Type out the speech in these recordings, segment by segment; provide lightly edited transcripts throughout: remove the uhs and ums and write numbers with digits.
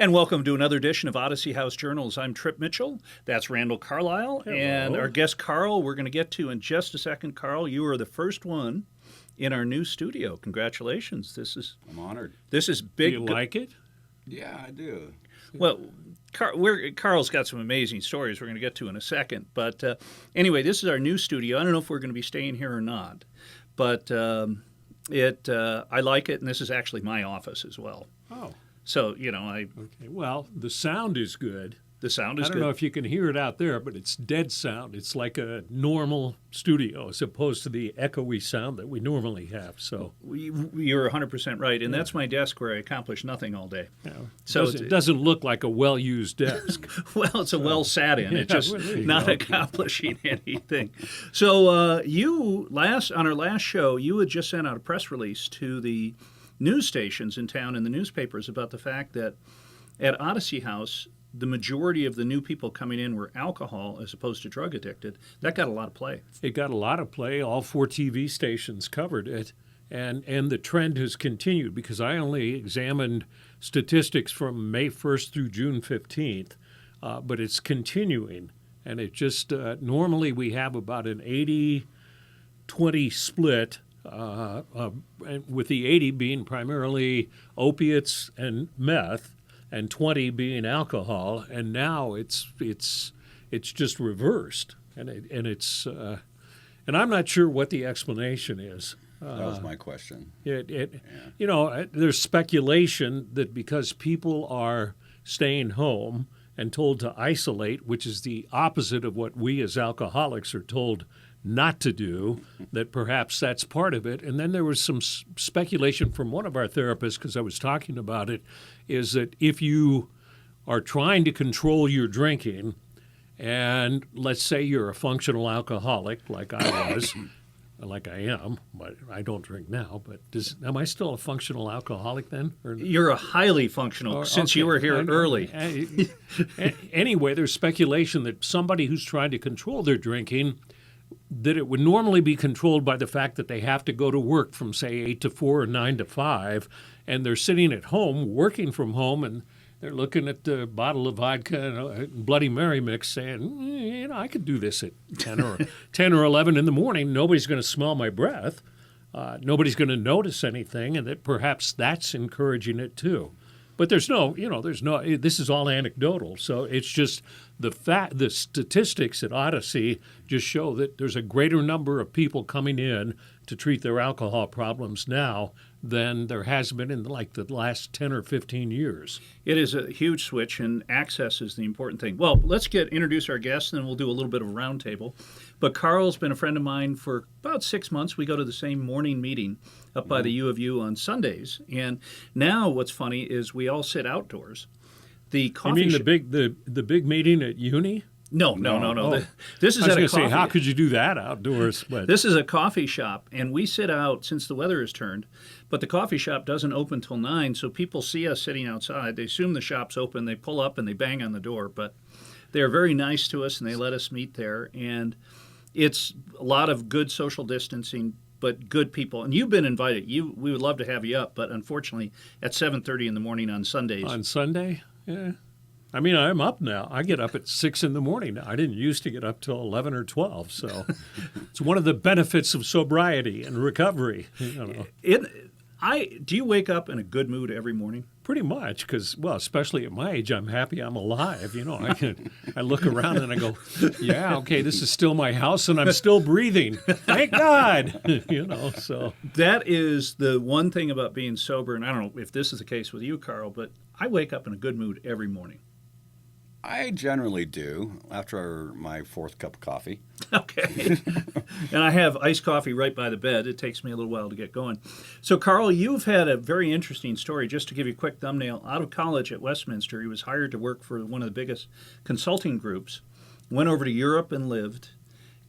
And welcome to another edition of Odyssey House Journals. I'm Trip Mitchell. That's Randall Carlisle. Hello. And our guest, Carl, we're going to get to in just a second. Carl, you are the first one in our new studio. Congratulations. I'm honored. This is big. Do you like it? Yeah, I do. Well, Carl's got some amazing stories we're going to get to in a second. But anyway, this is our new studio. I don't know if we're going to be staying here or not. But I like it, and this is actually my office as well. Oh. So, Okay. Well, the sound is good. The sound is good. I don't know if you can hear it out there, but it's dead sound. It's like a normal studio as opposed to the echoey sound that we normally have. So you're 100% right, and that's my desk where I accomplish nothing all day. Yeah. So it doesn't look like a well-used desk. Well, it's a well sat in. It's just well, not accomplishing anything. So you on our last show, you had just sent out a press release to the news stations in town and the newspapers about the fact that at Odyssey House, the majority of the new people coming in were alcohol as opposed to drug addicted. That got a lot of play. It got a lot of play. All 4 TV stations covered it. And the trend has continued because I only examined statistics from May 1st through June 15th, but it's continuing. And it just normally we have about an 80-20 split, with the 80 being primarily opiates and meth, and 20 being alcohol, and now it's just reversed, and I'm not sure what the explanation is. That was my question. There's speculation that because people are staying home and told to isolate, which is the opposite of what we as alcoholics are told not to do, that perhaps that's part of it. And then there was some speculation from one of our therapists, because I was talking about it, is that if you are trying to control your drinking, and let's say you're a functional alcoholic like I was, like I am, but I don't drink now, but am I still a functional alcoholic then? You're a highly functional, since you were here early. Anyway, there's speculation that somebody who's trying to control their drinking, that it would normally be controlled by the fact that they have to go to work from, say, 8 to 4 or 9 to 5, and they're sitting at home, working from home, and they're looking at the bottle of vodka and Bloody Mary mix saying, I could do this at 10 or 11 in the morning. Nobody's going to smell my breath. Nobody's going to notice anything, and that perhaps that's encouraging it too. But this is all anecdotal. So it's just the statistics at Odyssey just show that there's a greater number of people coming in to treat their alcohol problems now than there has been in like the last 10 or 15 years. It is a huge switch, and access is the important thing. Well, let's introduce our guests, and then we'll do a little bit of a roundtable. But Carl's been a friend of mine for about 6 months. We go to the same morning meeting up by the U of U on Sundays. And now what's funny is we all sit outdoors. The coffee You mean the big meeting at uni? No. Oh. This is I was at a going to coffee. say, how could you do that outdoors? But This is a coffee shop, and we sit out since the weather has turned. But the coffee shop doesn't open till 9, so people see us sitting outside. They assume the shop's open. They pull up and they bang on the door. But they're very nice to us, and they let us meet there. And it's a lot of good social distancing, but good people. And you've been invited. We would love to have you up, but unfortunately, at 7:30 in the morning on Sundays. On Sunday? Yeah. I mean, I'm up now. I get up at 6 in the morning now. I didn't used to get up till 11 or 12. So it's one of the benefits of sobriety and recovery. Do you wake up in a good mood every morning? Pretty much, because, especially at my age, I'm happy I'm alive. I look around and I go, yeah, okay, this is still my house and I'm still breathing. Thank God. So. That is the one thing about being sober, and I don't know if this is the case with you, Carl, but I wake up in a good mood every morning. I generally do after my 4th cup of coffee. Okay. And I have iced coffee right by the bed. It takes me a little while to get going. So, Carl, you've had a very interesting story. Just to give you a quick thumbnail, out of college at Westminster, he was hired to work for one of the biggest consulting groups, went over to Europe and lived,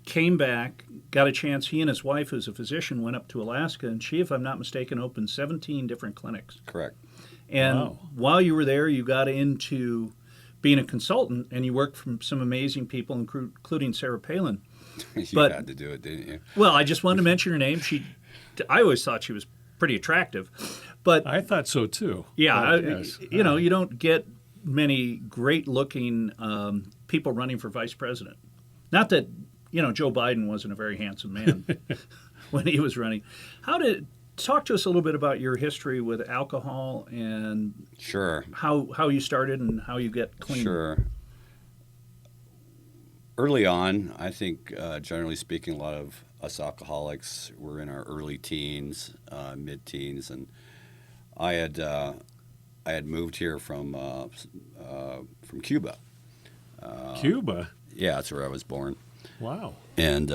came back, got a chance. He and his wife, who's a physician, went up to Alaska, and she, if I'm not mistaken, opened 17 different clinics. Correct. And while you were there, you got into being a consultant, and you worked for some amazing people, including Sarah Palin. You had to do it, didn't you? Well, I just wanted to mention her name. I always thought she was pretty attractive, but I thought so too. Yeah, yes. you don't get many great-looking people running for vice president. Not that Joe Biden wasn't a very handsome man when he was running. Talk to us a little bit about your history with alcohol and Sure. how you started and how you get clean. Sure. Early on, I think, generally speaking, a lot of us alcoholics were in our early teens, mid-teens, and I had moved here from Cuba. Cuba? Yeah, that's where I was born. Wow. And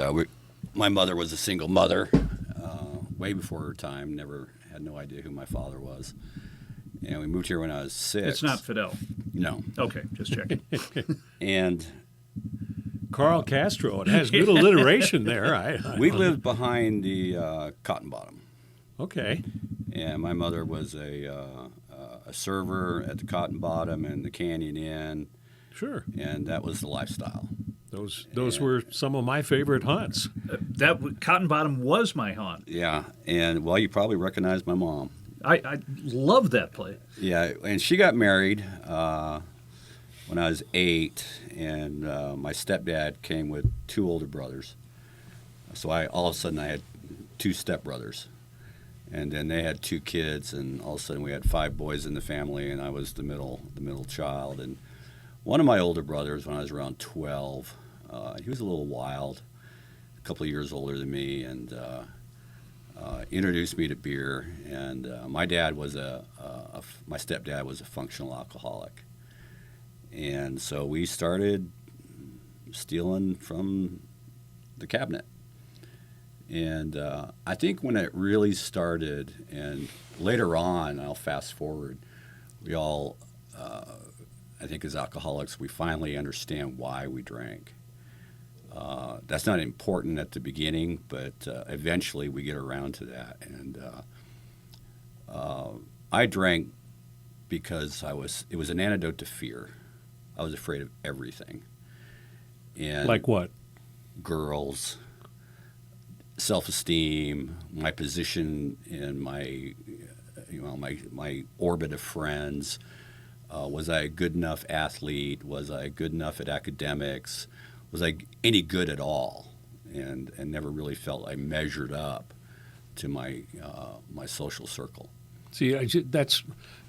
my mother was a single mother, way before her time. Had no idea who my father was. And we moved here when I was 6. It's not Fidel. No. Okay, just checking. And Carl Castro. It has good alliteration there. we lived behind the Cotton Bottom. Okay. And my mother was a server at the Cotton Bottom and the Canyon Inn, Sure. and that was the lifestyle. Those were some of my favorite hunts. Cotton Bottom was my haunt. Yeah, and well, you probably recognize my mom. I love that place. Yeah, and she got married when I was 8, and my stepdad came with 2 older brothers. So all of a sudden I had 2 stepbrothers, and then they had 2 kids, and all of a sudden we had 5 boys in the family, and I was the middle child. And one of my older brothers, when I was around 12, he was a little wild, a couple of years older than me, and introduced me to beer. And my dad was my stepdad was a functional alcoholic, and so we started stealing from the cabinet. And I think when it really started, and later on, I'll fast forward, we all, I think as alcoholics, we finally understand why we drank. That's not important at the beginning, but eventually we get around to that. And I drank because it was an antidote to fear. I was afraid of everything. And Like what? girls, self-esteem, my position in my orbit of friends. Was I a good enough athlete? Was I good enough at academics? Was I any good at all? And never really felt I measured up to my social circle. See,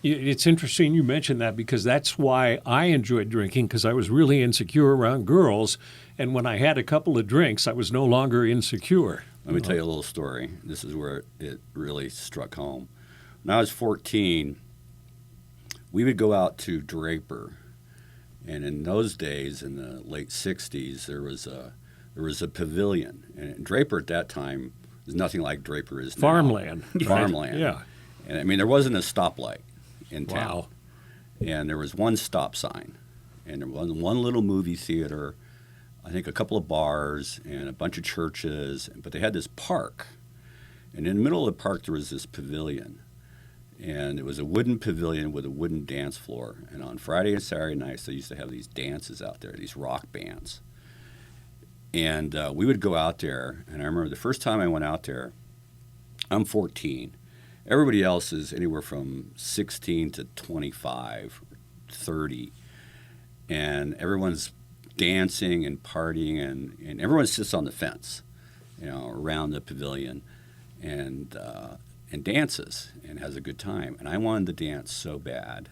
it's interesting you mentioned that, because that's why I enjoyed drinking, because I was really insecure around girls, and when I had a couple of drinks, I was no longer insecure. Let me tell you a little story. This is where it really struck home. When I was 14, we would go out to Draper, and in those days, in the late 60s, there was a pavilion, and Draper at that time was nothing like Draper is now. Farmland. Farmland. Yeah. And I mean, there wasn't a stoplight in town. Wow. And there was one stop sign, and there was one little movie theater, I think a couple of bars, and a bunch of churches, but they had this park. And in the middle of the park, there was this pavilion. And it was a wooden pavilion with a wooden dance floor. And on Friday and Saturday nights, they used to have these dances out there, these rock bands. And we would go out there, and I remember the first time I went out there, I'm 14. Everybody else is anywhere from 16 to 25, 30. And everyone's dancing and partying, and everyone sits on the fence, around the pavilion, and dances and has a good time. And I wanted to dance so bad,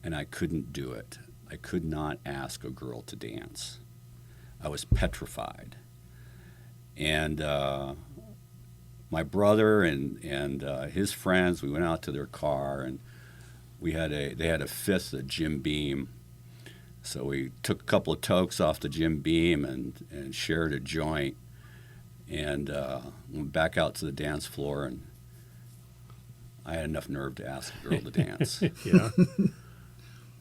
and I couldn't do it. I could not ask a girl to dance. I was petrified. And my brother and his friends, we went out to their car, and they had a 5th of Jim Beam. So we took a couple of tokes off the Jim Beam and shared a joint, and went back out to the dance floor, and I had enough nerve to ask a girl to dance. Yeah.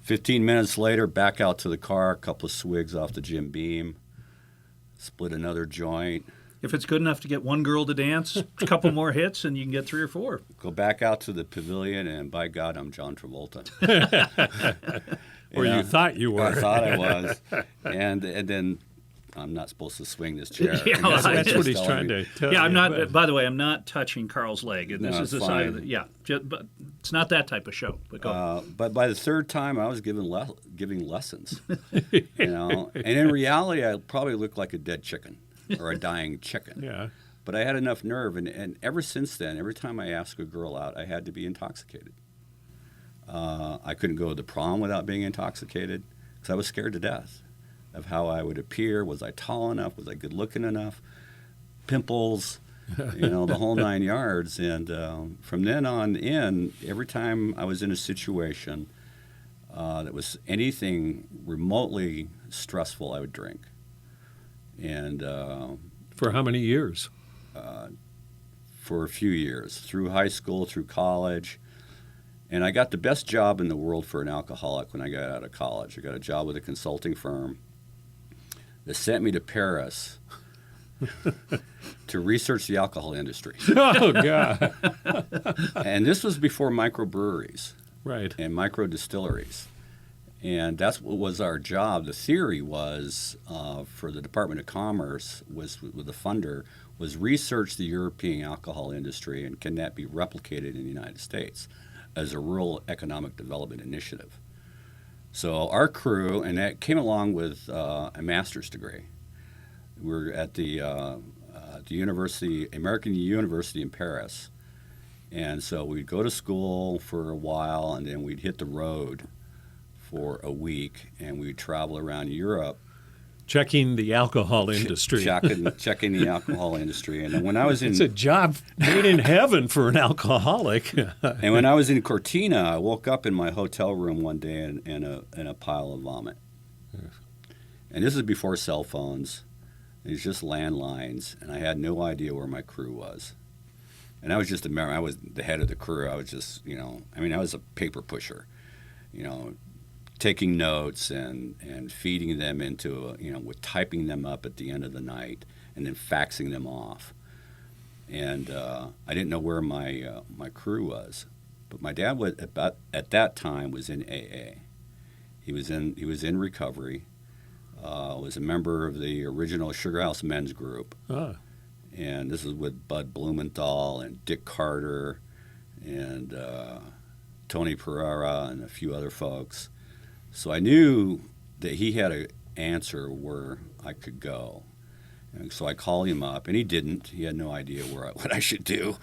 15 minutes later, back out to the car, a couple of swigs off the Jim Beam, split another joint. If it's good enough to get one girl to dance, a couple more hits, and you can get 3 or 4. Go back out to the pavilion, and by God, I'm John Travolta. Or you thought you were. I thought I was. And then I'm not supposed to swing this chair. Yeah, And well, That's what he's telling trying me. to tell Yeah, you. I'm not. but- By the way, I'm not touching Carl's leg. This No, is it's the side of fine. the. Yeah, but it's not that type of show. But go. But by the third time, I was giving lessons, and in reality, I probably looked like a dead chicken or a dying chicken. Yeah. But I had enough nerve, and ever since then, every time I asked a girl out, I had to be intoxicated. I couldn't go to the prom without being intoxicated because I was scared to death of how I would appear. Was I tall enough? Was I good looking enough? Pimples, the whole 9 yards. And from then on in, every time I was in a situation that was anything remotely stressful, I would drink. And For how many years? for a few years, through high school, through college. And I got the best job in the world for an alcoholic when I got out of college. I got a job with a consulting firm that sent me to Paris to research the alcohol industry. Oh, God. And this was before microbreweries Right. and micro distilleries. And that's what was our job. The theory was for the Department of Commerce, was with the funder, was research the European alcohol industry and can that be replicated in the United States as a rural economic development initiative. So our crew, and that came along with a master's degree. We're at the university, American University in Paris. And so we'd go to school for a while, and then we'd hit the road for a week, and we'd travel around Europe. Checking the alcohol industry. Checking the alcohol industry. And then when I was in It's a job made in heaven for an alcoholic. and when I was in Cortina, I woke up in my hotel room one day in a pile of vomit. And this is before cell phones. It was just landlines, and I had no idea where my crew was. And I was just a member. I was the head of the crew. I was just, I was a paper pusher, taking notes and feeding them into, with typing them up at the end of the night and then faxing them off. And I didn't know where my crew was, but my dad was at that time was in AA. He was in recovery. Was a member of the original Sugar House Men's Group. Ah. And this is with Bud Blumenthal and Dick Carter and Tony Pereira and a few other folks. So I knew that he had an answer where I could go. And so I called him up, and he didn't. He had no idea what I should do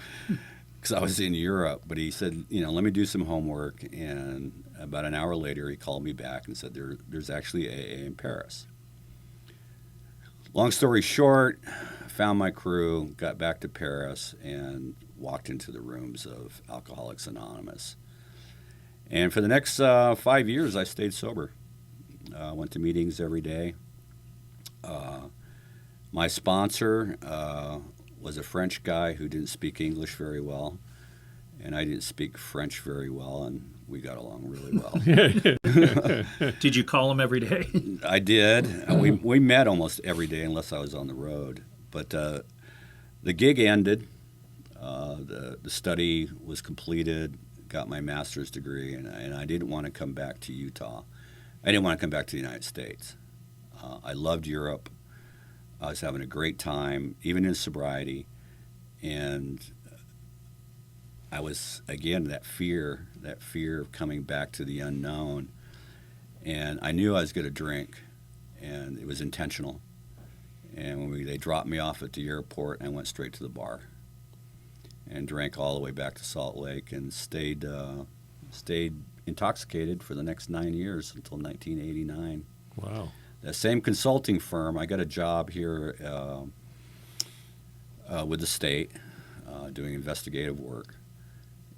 because I was in Europe. But he said, let me do some homework. And about an hour later, he called me back and said, there's actually AA in Paris. Long story short, found my crew, got back to Paris, and walked into the rooms of Alcoholics Anonymous. And for the next 5 years, I stayed sober. Went to meetings every day. My sponsor was a French guy who didn't speak English very well, and I didn't speak French very well, and we got along really well. Did you call him every day? I did. We met almost every day unless I was on the road. But the gig ended. The study was completed. Got my master's degree, and I didn't want to come back to Utah. I didn't want to come back to the United States. I loved Europe. I was having a great time, even in sobriety. And I was, again, that fear of coming back to the unknown. And I knew I was going to drink, and it was intentional. And when they dropped me off at the airport, I went straight to the bar and drank all the way back to Salt Lake and stayed intoxicated for the next 9 years until 1989. Wow. That same consulting firm, I got a job here with the state doing investigative work.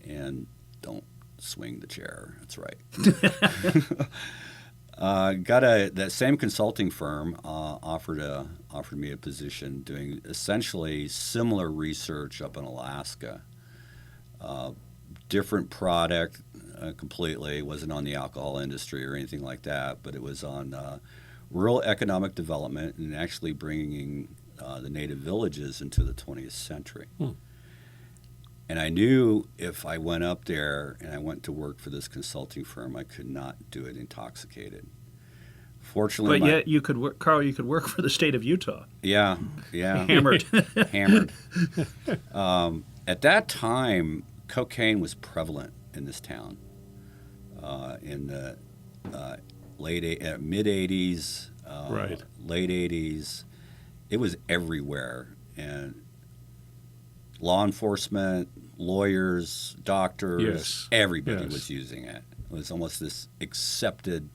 And don't swing the chair. That's right. That same consulting firm offered me a position doing essentially similar research up in Alaska. Different product completely. It wasn't on the alcohol industry or anything like that, but it was on rural economic development and actually bringing the native villages into the 20th century. And I knew if I went up there and I went to work for this consulting firm, I could not do it intoxicated. Fortunately, But yet you could work, Carl. You could work for the state of Utah. yeah, Hammered. hammered. At that time, cocaine was prevalent in this town. In the mid '80s, Right. late '80s, it was everywhere, and law enforcement, lawyers, doctors, Yes. everybody Yes. was using it. It was almost this accepted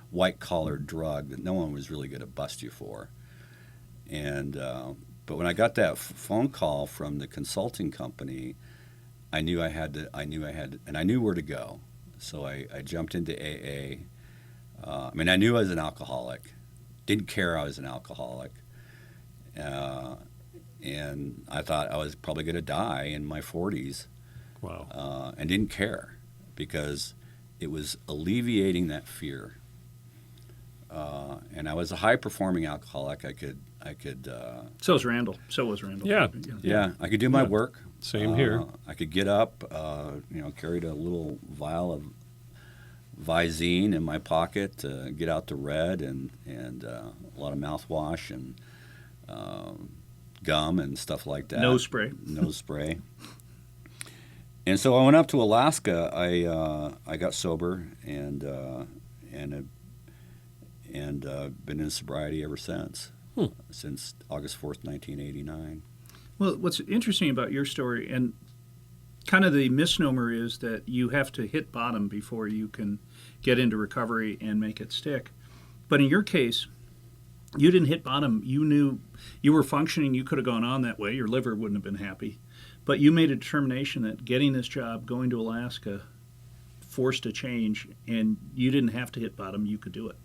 white-collar drug that no one was really going to bust you for. And but when I got that phone call from the consulting company, I knew I had to. And I knew where to go. So I jumped into AA. I mean, I knew I was an alcoholic. Didn't care I was an alcoholic. And I thought I was probably going to die in my 40s, Wow. and didn't care because it was alleviating that fear. And I was a high-performing alcoholic. I could. So was Randall. So was Randall. Yeah. Yeah, I could do my Yeah. work. Same here. I could get up. Carried a little vial of Visine in my pocket to get out the red, and a lot of mouthwash and gum and stuff like that. Nose spray. Nose spray. And so I went up to Alaska. I got sober and been in sobriety ever since. Since August 4th, 1989. Well, what's interesting about your story, and kind of the misnomer, is that you have to hit bottom before you can get into recovery and make it stick. But in your case, you didn't hit bottom. You knew you were functioning. You could have gone on that way. Your liver wouldn't have been happy. But you made a determination that getting this job, going to Alaska, forced a change, and you didn't have to hit bottom. You could do it.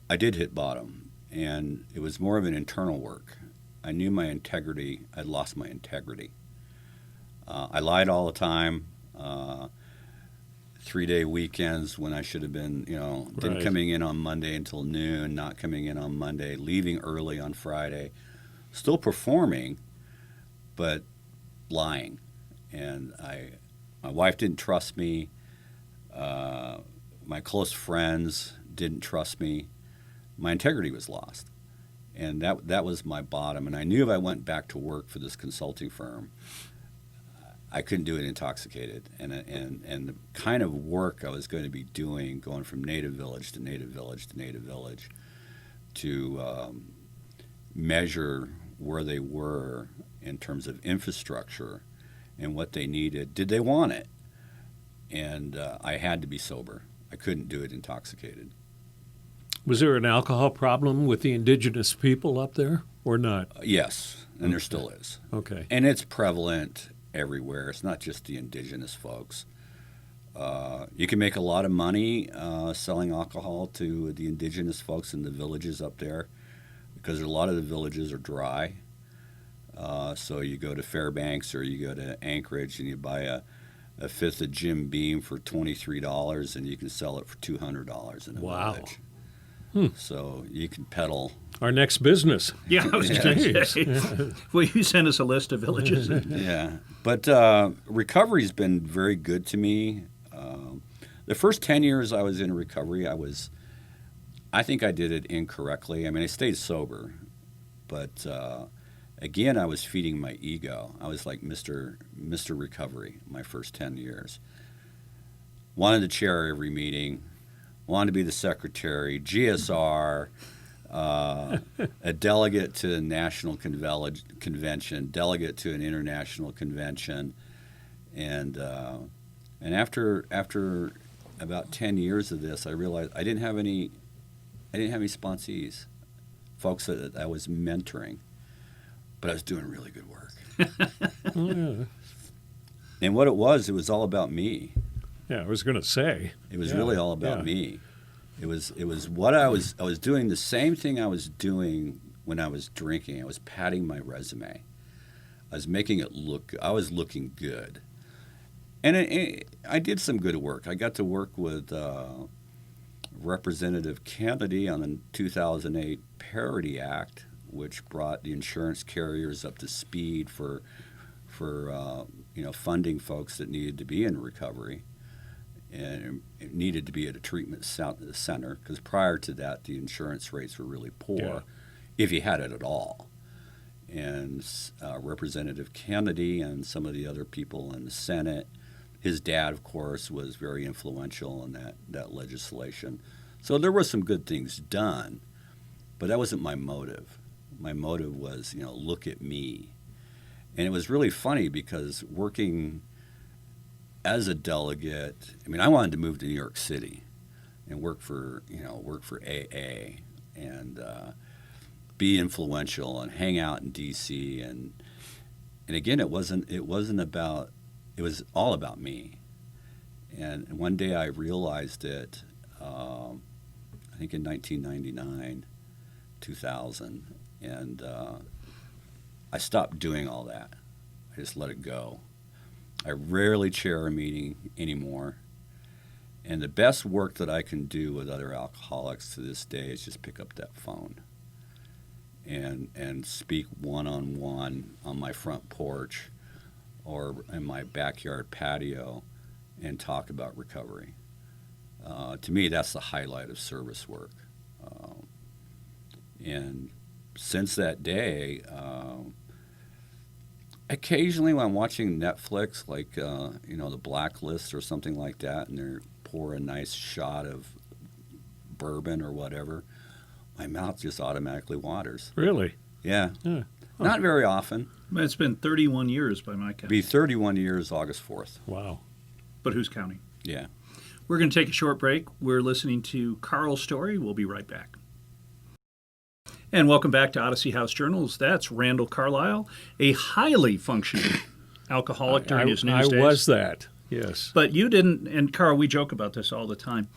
I did hit bottom, and it was more of an internal work. I knew my integrity. I'd lost my integrity. I lied all the time. 3-day weekends when I should have been, didn't Right. coming in on Monday until noon, not coming in on Monday, leaving early on Friday, still performing, but lying. And my wife didn't trust me. My close friends didn't trust me. My integrity was lost. And that was my bottom. And I knew if I went back to work for this consulting firm, I couldn't do it intoxicated. And the kind of work I was going to be doing, going from native village to native village to native village, to measure where they were in terms of infrastructure and what they needed. Did they want it? And I had to be sober. I couldn't do it intoxicated. Was there an alcohol problem with the indigenous people up there or not? Yes, and there still is. Okay. And it's prevalent everywhere. It's not just the indigenous folks. You can make a lot of money selling alcohol to the indigenous folks in the villages up there because a lot of the villages are dry. So you go to Fairbanks or you go to Anchorage and you buy a fifth of Jim Beam for $23 and you can sell it for $200 in a Wow. village. So you can peddle. Our next business. Yeah, I was going to say. Will you send us a list of villages? Yeah, but recovery's been very good to me. The first 10 years I was in recovery, I think I did it incorrectly. I mean, I stayed sober, but again, I was feeding my ego. I was like Mr. Recovery my first 10 years. Wanted to chair every meeting, wanted to be the secretary, GSR, a delegate to a national convention, delegate to an international convention, and after about 10 years of this, I realized I didn't have any sponsees, folks that I was mentoring, but I was doing really good work. Oh, yeah. And what it was all about me. Yeah, I was going to say. It was Yeah, really all about yeah. me. It was what I was doing the same thing I was doing when I was drinking. I was padding my resume. I was making it look. I was looking good, and I did some good work. I got to work with Representative Kennedy on the 2008 Parity Act, which brought the insurance carriers up to speed for funding folks that needed to be in recovery. and it needed to be at a treatment center because prior to that, the insurance rates were really poor, Yeah. if you had it at all. And Representative Kennedy and some of the other people in the Senate, his dad, of course, was very influential in that legislation. So there were some good things done, but that wasn't my motive. My motive was, look at me. And it was really funny because working as a delegate, I wanted to move to New York City and work for AA and be influential and hang out in D.C. and again, it was all about me. And one day I realized it. I think in 1999, 2000, and I stopped doing all that. I just let it go. I rarely chair a meeting anymore. And the best work that I can do with other alcoholics to this day is just pick up that phone and speak one-on-one on my front porch or in my backyard patio and talk about recovery. To me, that's the highlight of service work. And since that day, occasionally when I'm watching Netflix, like The Blacklist or something like that, and they pour a nice shot of bourbon or whatever, my mouth just automatically waters. Really? Yeah. Yeah. Not very often. It's been 31 years by my count. Be 31 years August 4th. Wow. But who's counting? Yeah. We're going to take a short break. We're listening to Carl's story. We'll be right back. And welcome back to Odyssey House Journals. That's Randall Carlisle, a highly functioning alcoholic during his news days. I was that, yes. But you didn't, and Carl, we joke about this all the time.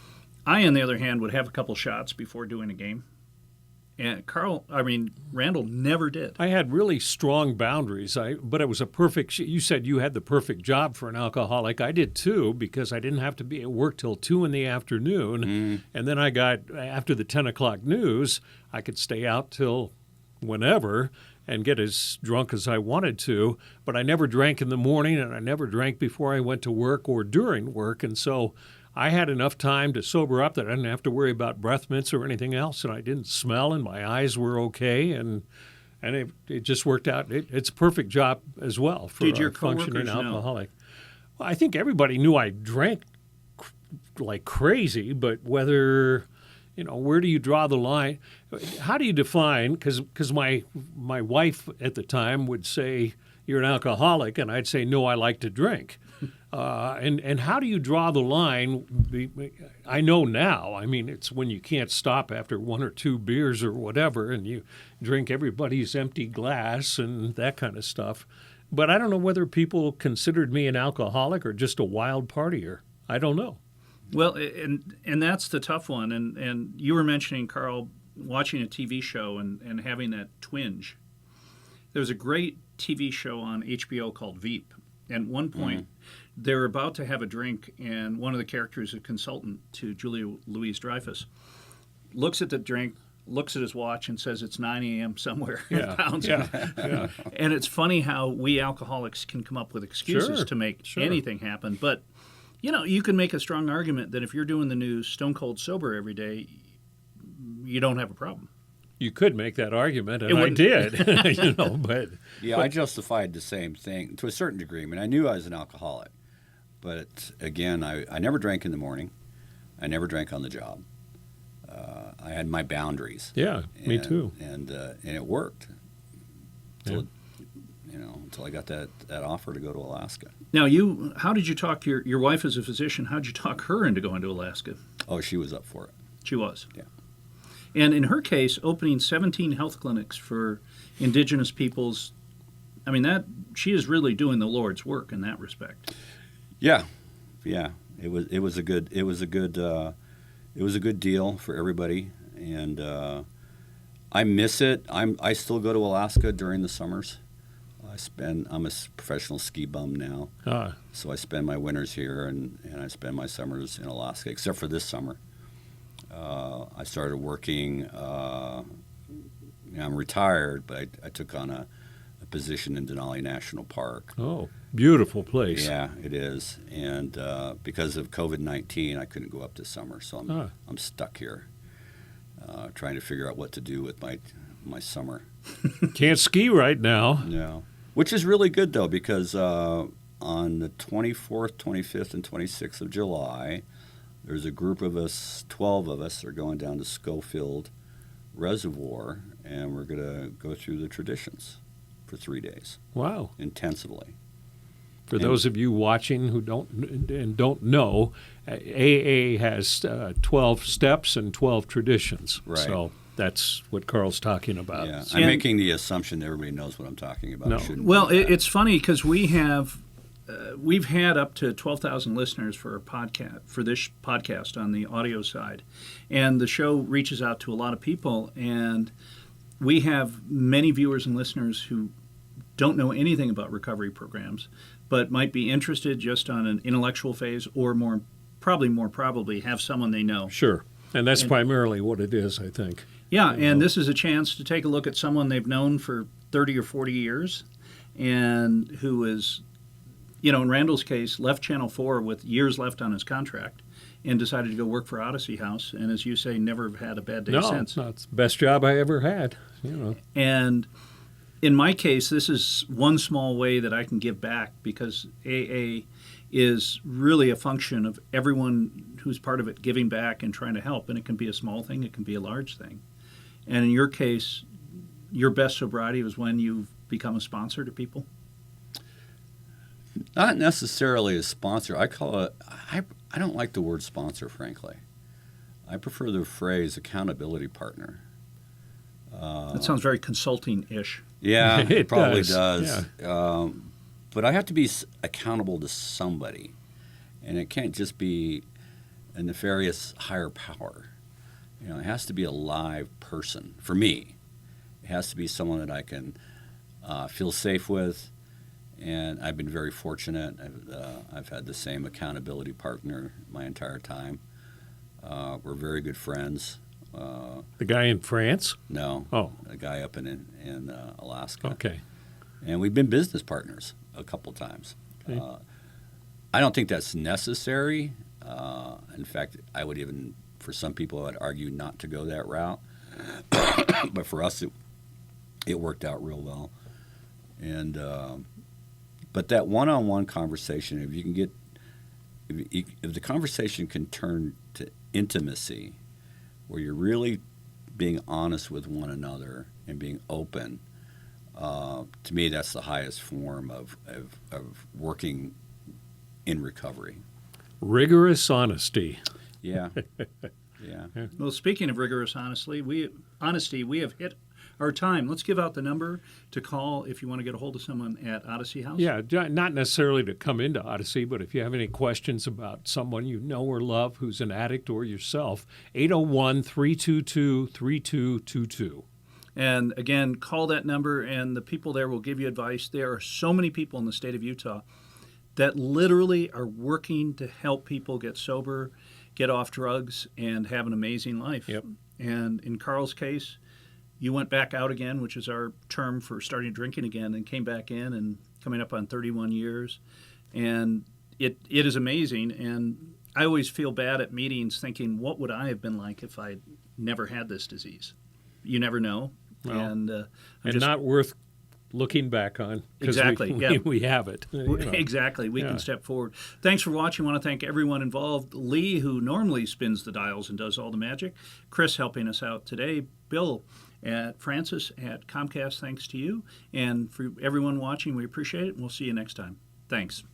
I, on the other hand, would have a couple shots before doing a game. And Randall never did. I had really strong boundaries, but it was a perfect, you said you had the perfect job for an alcoholic. I did too, because I didn't have to be at work till 2 in the afternoon. And then after the 10 o'clock news, I could stay out till whenever and get as drunk as I wanted to. But I never drank in the morning, and I never drank before I went to work or during work. And so I had enough time to sober up that I didn't have to worry about breath mints or anything else, and I didn't smell, and my eyes were okay, and it just worked out. It's a perfect job as well for Did your a functioning coworkers know? alcoholic. Well, I think everybody knew I drank like crazy, but whether, where do you draw the line? How do you define, because my wife at the time would say, you're an alcoholic, and I'd say, no, I like to drink. And how do you draw the line? I know now. It's when you can't stop after 1 or 2 beers or whatever, and you drink everybody's empty glass and that kind of stuff. But I don't know whether people considered me an alcoholic or just a wild partier. I don't know. Well, and that's the tough one. And you were mentioning, Carl, watching a TV show and having that twinge. There was a great TV show on HBO called Veep. And at one point, they're about to have a drink, and one of the characters, a consultant to Julia Louis-Dreyfus, looks at the drink, looks at his watch, and says it's 9 a.m. somewhere. Yeah, pounds. yeah. And it's funny how we alcoholics can come up with excuses to make anything happen. But, you can make a strong argument that if you're doing the news stone cold sober every day, you don't have a problem. You could make that argument, and I did, but... Yeah, I justified the same thing to a certain degree. I knew I was an alcoholic, but again, I never drank in the morning. I never drank on the job. I had my boundaries. Yeah, me too. And it worked until I got that offer to go to Alaska. Now, how did you talk your wife as a physician? How did you talk her into going to Alaska? Oh, she was up for it. She was. Yeah. And in her case, opening 17 health clinics for indigenous peoples, she is really doing the Lord's work in that respect. Yeah. It was a good deal for everybody, and I miss it. I still go to Alaska during the summers. I'm a professional ski bum now, so I spend my winters here and I spend my summers in Alaska, except for this summer. I started working. I'm retired, but I took on a position in Denali National Park. Oh, beautiful place. Yeah, it is. And because of COVID-19, I couldn't go up this summer, so I'm stuck here trying to figure out what to do with my summer. Can't ski right now. No, which is really good though, because on the 24th, 25th, and 26th of July, there's a group of us, 12 of us, are going down to Schofield Reservoir, and we're going to go through the traditions for 3 days Wow. intensively. For those of you watching who don't know, AA has 12 steps and 12 traditions. Right. So that's what Carl's talking about. Yeah, I'm making the assumption that everybody knows what I'm talking about. No. I shouldn't Well, do that. it's funny because we've had up to 12,000 listeners for this podcast on the audio side, and the show reaches out to a lot of people, and we have many viewers and listeners who don't know anything about recovery programs, but might be interested just on an intellectual phase, or more probably have someone they know. Sure. And that's primarily what it is, I think. Yeah, and this is a chance to take a look at someone they've known for 30 or 40 years, and who is, in Randall's case, left Channel 4 with years left on his contract and decided to go work for Odyssey House, and as you say, never had a bad day since. No, it's the best job I ever had. And in my case, this is one small way that I can give back, because AA is really a function of everyone who's part of it giving back and trying to help, and it can be a small thing, it can be a large thing. And in your case, your best sobriety was when you've become a sponsor to people? Not necessarily a sponsor. I call it, I don't like the word sponsor, frankly. I prefer the phrase accountability partner. That sounds very consulting-ish. Yeah, It probably does, does. But I have to be accountable to somebody, and it can't just be a nefarious higher power. It has to be a live person. For me, it has to be someone that I can feel safe with, and I've been very fortunate. I've had the same accountability partner my entire time. We're very good friends. The guy in France? No, Oh. a guy up in Alaska. Okay. And we've been business partners a couple times. Okay. I don't think that's necessary. In fact, I would even, for some people, I'd argue not to go that route. But for us, it worked out real well. And but that one-on-one conversation, if you can get, if the conversation can turn to intimacy, where you're really being honest with one another and being open, to me, that's the highest form of working in recovery. Rigorous honesty. Yeah. Yeah. Well, speaking of rigorous honesty, we have hit our time. Let's give out the number to call if you want to get a hold of someone at Odyssey House. Yeah, not necessarily to come into Odyssey, but if you have any questions about someone you know or love who's an addict or yourself, 801-322-3222. And again, call that number, and the people there will give you advice. There are so many people in the state of Utah that literally are working to help people get sober, get off drugs, and have an amazing life. Yep. And in Carl's case, you went back out again, which is our term for starting drinking again, and came back in and coming up on 31 years. And it is amazing. And I always feel bad at meetings thinking, what would I have been like if I never had this disease? You never know. Well, and not worth looking back on. 'Cause Exactly, yeah. We have it. Exactly. We Yeah. can step forward. Thanks for watching. I want to thank everyone involved. Lee, who normally spins the dials and does all the magic. Chris helping us out today. Bill at Francis at Comcast, thanks to you. And for everyone watching, we appreciate it, and we'll see you next time. Thanks.